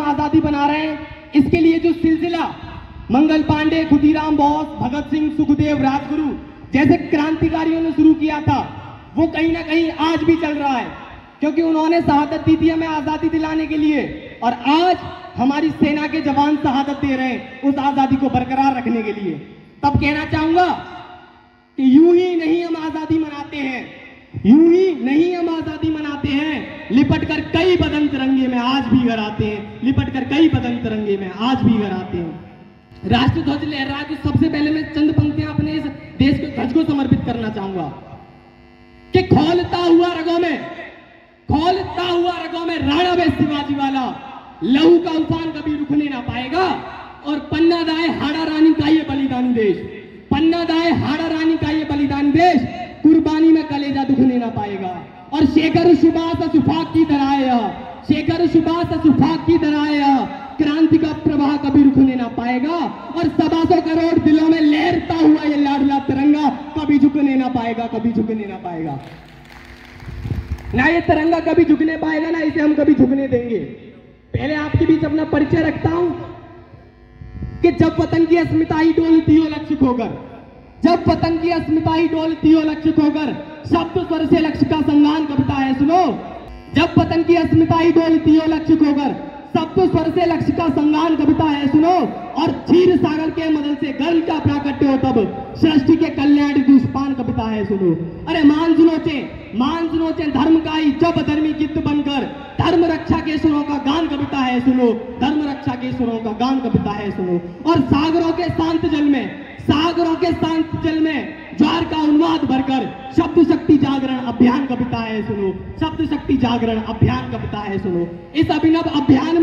आजादी बना रहे हैं, इसके लिए जो सिलसिला मंगल पांडे, खुदीराम बोस, भगत सिंह, सुखदेव, राजगुरु जैसे क्रांतिकारियों ने शुरू किया था, वो कहीं ना कहीं आज भी चल रहा है, क्योंकि उन्होंने शहादत दी थी हमें आजादी दिलाने के लिए, और आज हमारी सेना के जवान शहादत दे रहे हैं उस आजादी को बरकरार रखने के लिए। तब कहना चाहूंगा कि यूं ही नहीं हम आजादी मनाते हैं, यूं ही नहीं हम आजादी मनाते हैं, लिपट कर कई बदन तिरंगे में आज भी घर आते हैं, लिपट कर कई बदन तिरंगे में आज भी घर आते हैं। राष्ट्र ध्वज लहरा तो सबसे पहले मैं चंद पंक्तियां अपने इस देश के ध्वज को समर्पित करना चाहूंगा कि खोलता हुआ रगों में राणा वे शिवाजी वाला, लहू का उफान कभी रुकने ना पाएगा, और पन्ना दाए हाड़ा रानी का ये बलिदानी देश, पन्ना दाए हाड़ा रानी का ये बलिदानी देश, कुर्बानी में कलेजा दुखने ना पाएगा। और शेखर सुभाष सुफाक की तरह है, शेखर सुभाष सुफाक की तरह है, क्रांति का प्रवाह कभी रुकने ना पाएगा, और 125 करोड़ दिलों में लहरता हुआ ये लाडला तिरंगा कभी झुकने ना पाएगा, कभी झुकने ना पाएगा। ना ये तिरंगा कभी झुकने पाएगा, ना इसे हम कभी झुकने देंगे। पहले आपके बीच अपना परिचय रखता हूं कि जब वतन की अस्मिता ही डोलती हो लक्ष्य खोकर, जब वतन की अस्मिता ही डोलती हो लक्ष्य खोकर, शब्द स्वर से लक्ष्य का संगान कविता है सुनो। जब वतन की अस्मिता ही डोलती हो लक्ष्य खोकर, शब्द स्वर से लक्ष्य का संगान कविता है सुनो। और क्षीर सागर के मदन से गर्ल का प्राकट्य हो तब, सृष्टि के कल्याण दुष्पान कविता है सुनो। अरे मान सुनोचे धर्म का ही जब धर्मी गिद्ध बनकर, धर्म रक्षा के सुरों का गान कविता है सुनो, धर्म रक्षा के सुरों का गान कविता है सुनो। और सागरों के शांत जल में ज्वार का उन्माद भरकर, शब्द शक्ति जागरण अभियान कविता है सुनो, शब्द शक्ति जागरण अभियान कविता है सुनो। इस अभिनव अभियान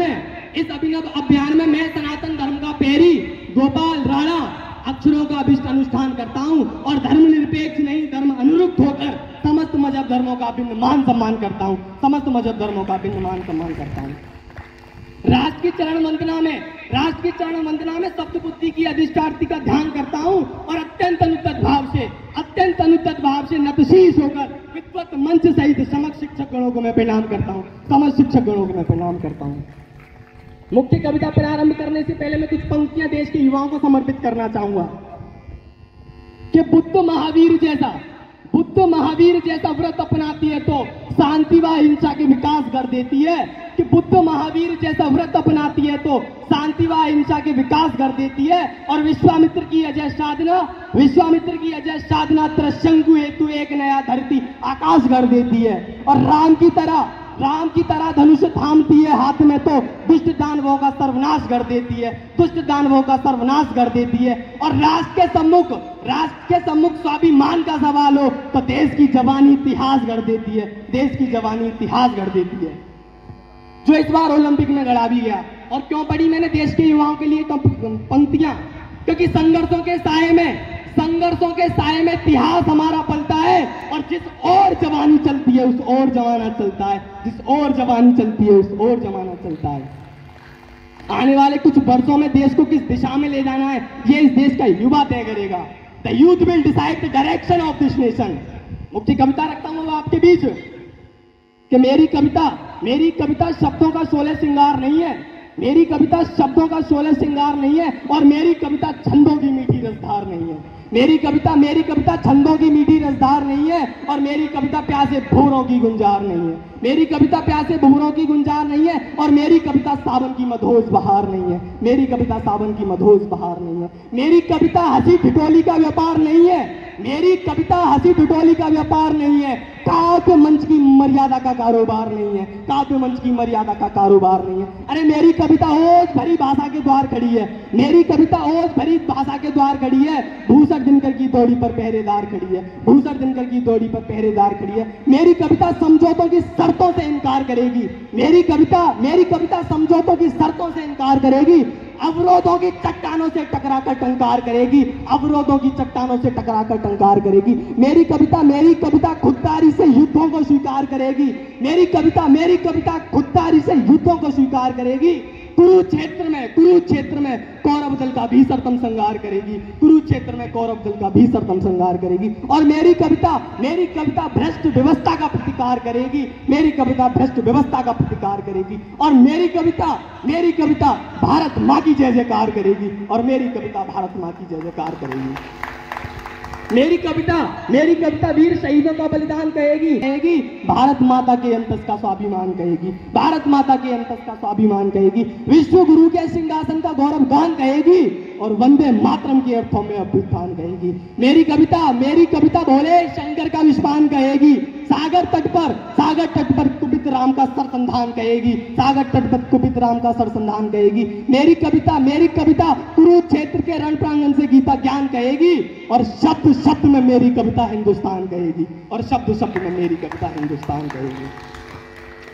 में मैं सनातन धर्म का पैरी गोपाल राणा अक्षरों का अभिष्ट अनुष्ठान करता हूं, और धर्मनिरपेक्ष नहीं धर्म अनुरुक्त होकर समस्त मजहब धर्मों का भिन्न मान सम्मान करता हूं, समस्त मजहब धर्मों का भिन्न मान सम्मान करता हूं। राष्ट्र की चरण वंदना में सप्त बुद्धि की अधिष्ठात्री का ध्यान करता हूं, और अत्यंत अनुत्तत भाव से नतशीश होकर विद्वत मंच सहित समस्त शिक्षक गणों को मैं प्रणाम करता हूं, समस्त शिक्षक गणों को मैं प्रणाम करता हूं। मुख्य कविता प्रारंभ करने से पहले मैं कुछ पंक्तियां देश के युवाओं को समर्पित करना चाहूंगा कि बुद्ध महावीर जैसा व्रत अपनाती है तो शांति व अहिंसा के विकास कर देती है, कि बुद्ध महावीर जैसा व्रत अपनाती है तो शांति व अहिंसा के विकास कर देती है। और विश्वामित्र की अजय साधना त्रिशंकु हेतु एक नया धरती आकाश कर देती है। और राम की तरह धनुष थामती है हाथ में तो दुष्ट दानवों का सर्वनाश कर देती है, और राष्ट्र के सम्मुख स्वाभिमान का सवाल हो तो देश की जवानी इतिहास कर देती है, जो इस बार ओलंपिक में गड़ा भी गया। और क्यों पढ़ी मैंने देश के युवाओं के लिए तो पंक्तियां, क्योंकि संघर्षों के साए में इतिहास हमारा पलता है, और जिस और जवानी चलती है उस और जमाना चलता है, आने वाले कुछ वर्षों में देश को किस दिशा में ले जाना है ये इस देश का युवा तय करेगा। The youth will decide the direction of this nation. मुख्य कविता रखता हूं आपके बीच कि मेरी कविता शब्दों का 16 श्रृंगार नहीं है, और मेरी कविता छंदों की मीठी रसधार नहीं है। मेरी कविता छंदों की मीठी रसधार नहीं है, और मेरी कविता प्यासे भूरों की गुंजार नहीं है। और मेरी कविता सावन की मधोज बहार नहीं है। मेरी कविता हंसी ठिठोली का व्यापार नहीं है। काव्य मंच की मर्यादा का कारोबार नहीं है। अरे मेरी कविता ओज भरी भाषा के द्वार खड़ी है, भूषण दिनकर की दौड़ी पर पहरेदार खड़ी है। मेरी कविता समझौतों की शर्तों से इनकार करेगी। मेरी कविता समझौतों की शर्तों से इनकार करेगी, अवरोधों की चट्टानों से टकराकर टंकार करेगी। मेरी कविता खुददारी से युद्धों को स्वीकार करेगी। कुरुक्षेत्र में कौरव दल का भीषणतम संहार करेगी, कुरुक्षेत्र में कौरव दल का भीषणतम संहार करेगी। और मेरी कविता भ्रष्ट व्यवस्था का प्रतिकार करेगी, मेरी कविता भ्रष्ट व्यवस्था का प्रतिकार करेगी। और मेरी कविता भारत माँ की जय जयकार करेगी, और मेरी कविता भारत माँ की जय जयकार करेगी। मेरी कविता वीर शहीदों का बलिदान कहेगी, भारत माता के अंतस का स्वाभिमान कहेगी, भारत माता के अंतस का स्वाभिमान कहेगी, विश्व गुरु के सिंहासन का गौरव गान कहेगी, और वंदे मातरम के अर्थों में अभ्युत्थान कहेगी। मेरी कविता भोले शंकर का विश्वान कहेगी, सागर तट पर कुपित राम का सरसंधान कहेगी, सागर तट पर कुपित राम का सरसंधान कहेगी। मेरी कविता कुरुक्षेत्र के रण प्रांगण से गीता ज्ञान कहेगी, और शब्द शब्द में मेरी कविता हिंदुस्तान कहेगी, और शब्द शब्द में मेरी कविता हिंदुस्तान कहेगी।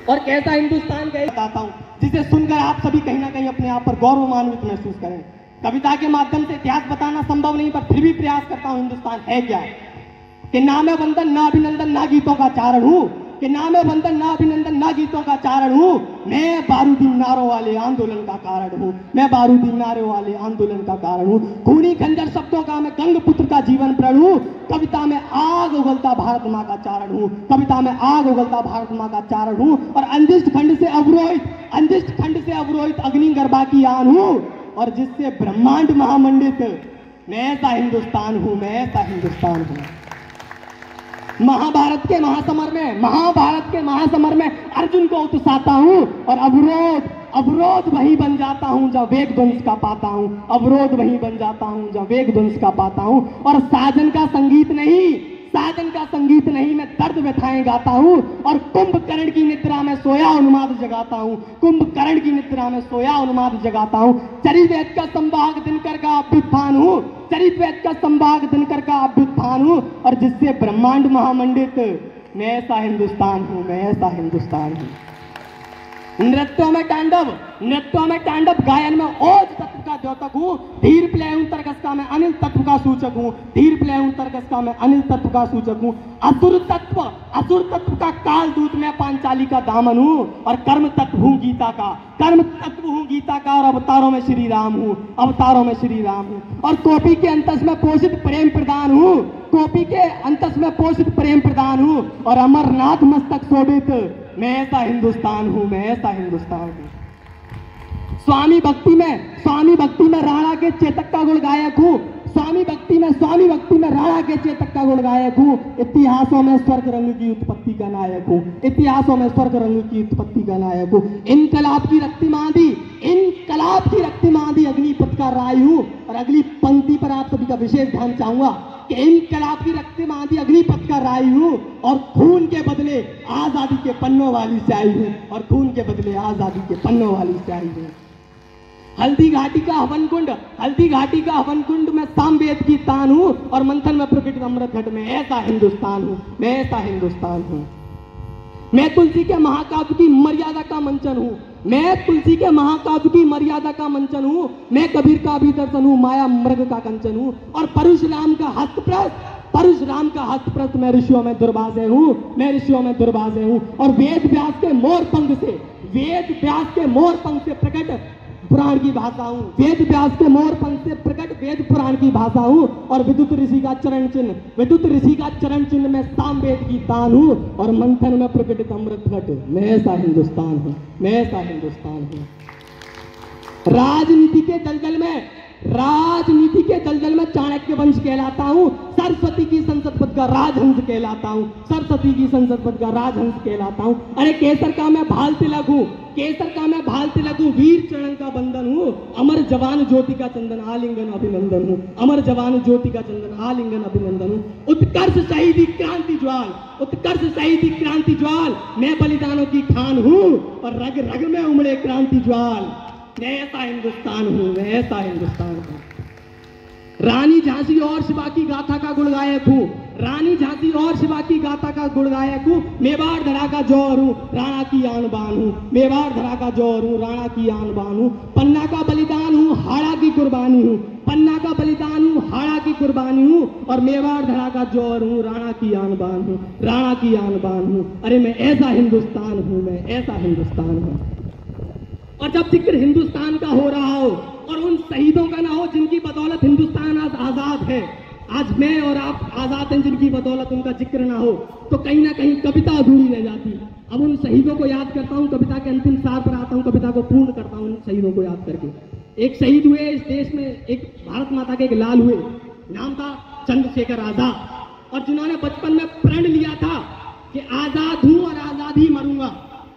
और कैसा हिंदुस्तान कहेगी बताता हूं, जिसे सुनकर आप सभी कहीं ना कहीं अपने आप पर गौरवान्वित महसूस करें। कविता के माध्यम से इतिहास बताना संभव नहीं, पर फिर भी प्रयास करता हूं। हिंदुस्तान है क्या? कि ना मैं वंदन ना अभिनंदन ना गीतों का चारण हूं, कि ना मैं वंदन ना अभिनंदन ना गीतों का चारण हूं, मैं बारूदी नारों वाले आंदोलन का कारण हूं, मैं बारूदी नारों वाले आंदोलन का कारण हूं। खूनी खंजर शब्दों का मैं गंग पुत्र का जीवन प्रण हूं, कविता में आग उगलता भारत माँ का चारण हूं, कविता में आग उगलता भारत माँ का चारण हूं। और अंदिष्ट खंड से अवरोहित अग्नि गर्भा की आन हूं, और जिससे ब्रह्मांड महामंडित मैं ऐसा हिंदुस्तान हूं, मैं ऐसा हिंदुस्तान हूं। महाभारत के महासमर में अर्जुन को उत्साहता हूं, और अवरोध वही बन जाता हूं जब वेग ध्वंस का पाता हूं, अवरोध वही बन जाता हूं जब वेग ध्वंस का पाता हूं। और साजन का संगीत नहीं मैं दर्द व्यथाएं गाता हूं, और कुंभकर्ण की निद्रा में सोया उन्माद जगाता हूं, कुंभकर्ण की निद्रा में सोया उन्माद जगाता हूं। चरितवेद का संवाहक दिनकर का अभ्युत्थान हूं, चरितवेद का संवाहक दिनकर का अभ्युत्थान हूं, और जिससे ब्रह्मांड महामंडित मैं ऐसा हिंदुस्तान हूं, मैं ऐसा हिंदुस्तान हूं। नृत्यों में तांडव, गायन में ओज तत्व का द्योतक हूं, धीर प्लेय तर्कस का मैं अनिल तत्व का सूचक हूं, धीर प्लेय तर्कस का मैं अनिल तत्व का सूचक हूं। असुर तत्व का काल दूत मैं पांचाली का दामन हूं, और कर्म तत्व हूं गीता का, और अवतारों में श्री राम हूं, और कॉपी के अंतस में पोषित प्रेम प्रदान हूं, और अमरनाथ मस्तक शोभित मैं ऐसा हिंदुस्तान हूं, मैं ऐसा हिंदुस्तान हूं। स्वामी भक्ति में राणा के चेतक का गुण गायक हूं, स्वामी भक्ति में राणा के चेतक का गुण गायक हूं। इतिहासों में स्वर्ग रंग की उत्पत्ति का नायक हूं, इनकलाब की रक्तिमांदी अग्निपथ का राय हूं। और अगली पंक्ति पर आप सभी का विशेष ध्यान चाहूंगा कि इनकलाब की रक्तिमांदी अग्निपथ का राय हूं, और खून के बदले आजादी के पन्नों वाली स्याही हूं, हल्दी घाटी का हवन कुंड में सामवेद की तान हूं, और मंथन में प्रकट अमृत घट में ऐसा हिंदुस्तान हूं, मैं ऐसा हिंदुस्तान हूं। मैं तुलसी के महाकाव्य की मर्यादा का मंचन हूं, मैं कबीर का भी दर्शन हूं, माया मृग का कंचन हूं, और परशुराम का हस्तप्रस्त मैं ऋषियों में दुर्भाषे हूं, और वेद व्यास के मोर पंख से प्रकट पुराण की भाषा हूं, वेद पुराण की भाषा हूं, और विद्युत ऋषि का चरण चिन्ह में सामवेद की तान हूं, और मंथन में प्रकटित अमृत घट मैं ऐसा हिंदुस्तान हूं। राजनीति के दलदल में चाणक्य वंश कहलाता हूं, सरस्वती की संसद पद का राजहंस कहलाता हूं। अरे केसर का मैं भाल तिलक हूं, वीर चरण का बंधन हूं, अमर जवान ज्योति का चंदन आलिंगन अभिनंदन हूं। उत्कर्ष शहीदी क्रांति ज्वाल मैं बलिदानों की खान हूं, और रग रग में उमड़े क्रांति ज्वाल मैं ऐसा हिंदुस्तान हूं। रानी झांसी और शिवा की गाथा का गुण गायक हूं, मेवाड़ धरा का जौहर हूं, राणा की आन बान हूं, पन्ना का बलिदान हूं, हाड़ा की कुर्बानी हूं, और मेवाड़ धरा का जौहर हूं, राणा की आन बान हूं। अरे मैं ऐसा हिंदुस्तान हूं। और जब जिक्र हिंदुस्तान का हो रहा हो और उन शहीदों का ना हो जिनकी बदौलत हिंदुस्तान आज आजाद है, आज मैं और आप आजाद हैं, जिनकी बदौलत उनका जिक्र ना हो, तो कहीं ना कहीं कविता अधूरी रह जाती। अब उन शहीदों को याद करता हूं, कविता के अंतिम सार पर आता हूं, कविता को पूर्ण करता हूं उन शहीदों को याद करके। एक शहीद हुए इस देश में, एक भारत माता के एक लाल हुए, नाम था चंद्रशेखर आजाद, और जिन्होंने बचपन में प्रण लिया था कि आजाद हूं और आजाद ही मरूंगा,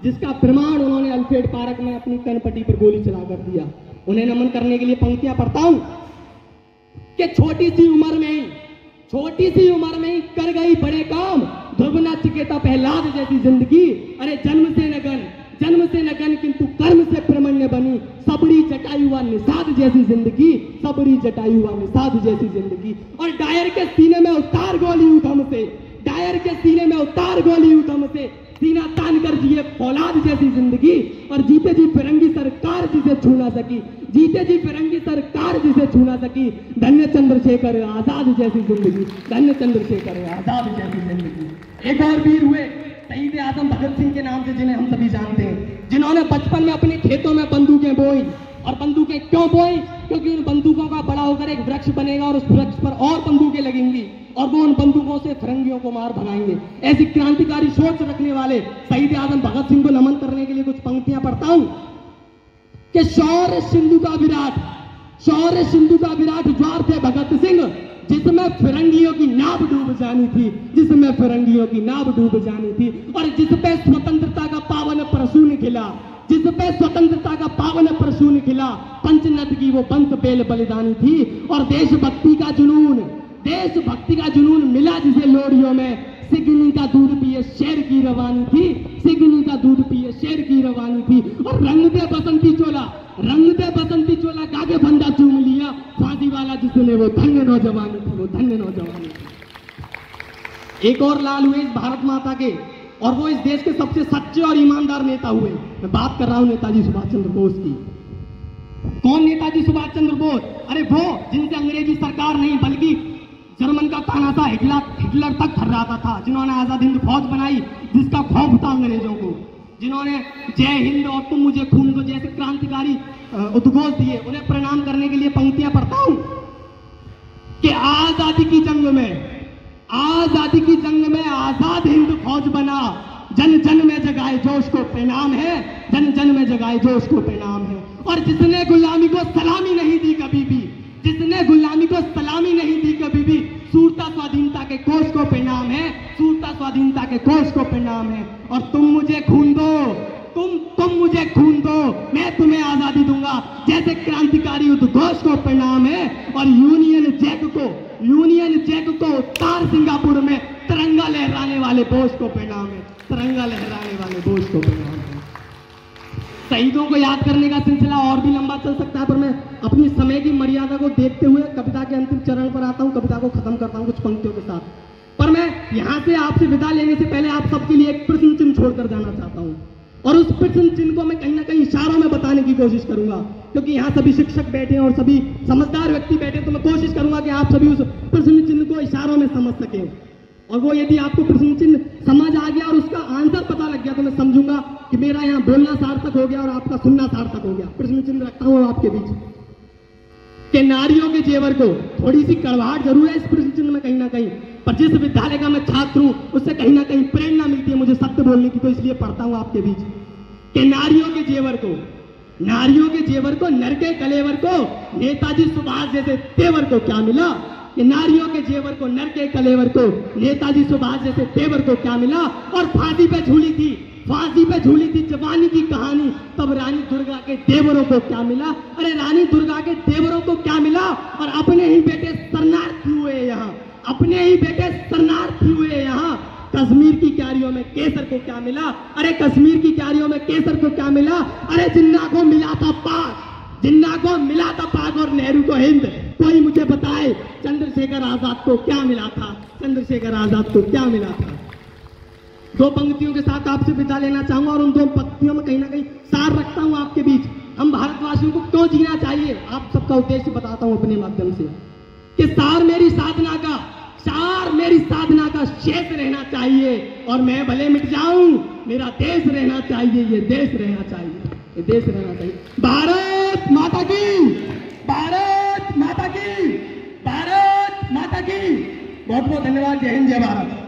जिसका प्रमाण उन्होंने अल्फ्रेड पार्क में अपनी कनपट्टी पर गोली चलाकर दिया। उन्हें नमन करने के लिए पंक्तियां पढ़ता हूं कि छोटी सी उम्र में ही कर गई बड़े काम, ध्रुव नचिकेता प्रहलाद जैसी जिंदगी, अरे जन्म से न गन किंतु कर्म से प्रमण्य बनी, सबरी जटायु व निषाद जैसी जिंदगी, सबरी जटायु व निषाद जैसी जिंदगी। और डायर के सीने में उतार गोली उधम से, डायर के सीने में उतार गोली उधम से, सीना तान कर जिए फौलाद जैसी जिंदगी, और जीते जी फिरंगी सरकार जिसे छू ना सकी, जीते जी फिरंगी सरकार जिसे छू ना सकी, धन्य चंद्रशेखर आजाद जैसी जिंदगी, धन्य चंद्रशेखर आजाद जैसी जिंदगी। एक और वीर हुए शहीद आजम भगत सिंह के नाम से, जिन्हें हम सभी जानते हैं, जिन्होंने बचपन में अपने खेतों में बंदूकें बोई। और बंदूकें क्यों बोई? क्योंकि उन बंदूकों का बड़ा होकर एक वृक्ष बनेगा और उस वृक्ष पर और बंदूकें लगेंगी और वो उन बंदूकों से फिरंगियों को मार भगाएंगे। ऐसी क्रांतिकारी सोच रखने वाले शहीद आजम भगत सिंह को नमन करने के लिए कुछ पंक्तियां पढ़ता हूं कि शौर्य सिंधु का विराट ज्वार थे भगत सिंह, जिसमें फिरंगियों की नाव डूब जानी थी, जिसमें फिरंगियों की नाव डूब जानी थी, और जिस पे स्वतंत्रता का पावन प्रसून खिला, जिस पे स्वतंत्रता का पावन प्रसून खिला, पंचनद की वो पंच बेल बलिदानी थी। और देशभक्ति का जुनून मिला जिसे लोरियों में, सिगनी का दूध पिए शेर की रवानी थी, सिगनी का दूध पिए शेर की रवानी थी। और रंग दे बसंती चोला गागे फंदा चूम लिया, फांसी वाला जिसने वो धन्य नौजवानी थी, वो धन्य नौजवानी थी। एक और लाल हुए इस भारत माता के, और वो इस देश के सबसे सच्चे और ईमानदार नेता हुए। मैं बात कर रहा हूं नेताजी सुभाष चंद्र बोस की। कौन नेताजी सुभाष चंद्र बोस? अरे वो जिनसे अंग्रेजी सरकार नहीं बल्कि जर्मन का तानाशाह हिटलर तक थर्राता था, जिन्होंने आजाद हिंद फौज बनाई जिसका खौफ था अंग्रेजों को, जिन्होंने जय हिंद और तुम मुझे खून दो जैसे क्रांतिकारी उद्घोष दिए। उन्हें प्रणाम करने के लिए पंक्तियां पढ़ता हूं कि आजादी की जंग में आजाद हिंद फौज बना, जन जन में जगाए जोश को प्रणाम है, जन जन में जगाए जोश को प्रणाम है। और जिसने गुलामी को सलामी नहीं दी कभी भी, जिसने गुलामी को सलामी नहीं दी कभी भी, सूरता स्वाधीनता के कोष को प्रणाम है, सूरता स्वाधीनता के कोष को प्रणाम है। और तुम मुझे खून दो, तुम मुझे खून दो, मैं तुम्हें आजादी दूंगा जैसे क्रांतिकारी उद्घोष को प्रणाम है। और यूनियन जैक को उत्तर सिंगापुर में तिरंगा लहराने वाले बोस को प्रणाम है, तिरंगा लहराने वाले बोस को प्रणाम है। शहीदों को याद करने का सिलसिला और भी लंबा चल सकता है, पर मैं अपनी समय की मर्यादा को देखते हुए कविता के अंतिम चरण पर आता हूं, कविता को खत्म करता हूं कुछ पंक्तियों के साथ। पर मैं यहां से आपसे विदा लेने से पहले आप सबके लिए एक प्रश्न चिन्ह छोड़कर जाना चाहता हूं, और उस प्रश्न चिन्ह को मैं कहीं ना कहीं इशारों में बताने की कोशिश करूंगा, क्योंकि यहाँ सभी शिक्षक बैठे हैं और सभी समझदार व्यक्ति बैठे हैं, तो मैं कोशिश करूंगा कि आप सभी उस प्रश्न चिन्ह को इशारों में समझ सकें। और वो यदि आपको प्रश्न चिन्ह समझ आ गया और उसका आंसर पता लग गया तो मैं समझूंगा कि मेरा यहाँ बोलना सार्थक हो गया और आपका सुनना सार्थक हो गया। प्रश्न चिन्ह रखता हूँ आपके बीच कि नारियों के जेवर को, थोड़ी सी कड़वाहट जरूर है इस प्रश्न चिन्ह में कहीं ना कहीं, पर जिस विद्यालय का मैं छात्र हूं उससे कहीं ना कहीं प्रेरणा मिलती है मुझे सत्य बोलने की, तो इसलिए पढ़ता हूं आपके बीच कि नारियों के जेवर को, नर के कलेवर को, नेताजी सुभाष जैसे तेवर को क्या मिला। कि नारियों के जेवर को, नर के कलेवर को, नेताजी सुभाष जैसे तेवर को क्या मिला। और फांसी पे झूली थी जवानी की कहानी, तब रानी दुर्गा के देवरों को क्या मिला। अरे रानी दुर्गा के देवरों को क्या मिला। और अपने ही बेटे शरणार्थी हुए यहाँ, कश्मीर की क्यारियों में केसर को क्या मिला। अरे कश्मीर की क्यारियों में केसर को क्या मिला। अरे जिन्ना को मिला था पाक और नेहरू को हिंद। कोई मुझे बताए चंद्रशेखर आजाद को क्या मिला था। दो पंक्तियों के साथ आपसे विदा लेना चाहूंगा और उन दो पंक्तियों में कहीं ना कहीं सार रखता हूं आपके बीच। हम भारतवासियों को क्यों जीना चाहिए, आप सबका उद्देश्य बताता हूं अपने माध्यम से कि सार मेरी साधना का शेष रहना चाहिए, और मैं भले मिट जाऊं, मेरा देश रहना चाहिए, ये देश रहना चाहिए। ये देश रहना चाहिए। भारत माता की, भारत माता की, भारत माता की। बहुत बहुत धन्यवाद। जय हिंद, जय भारत।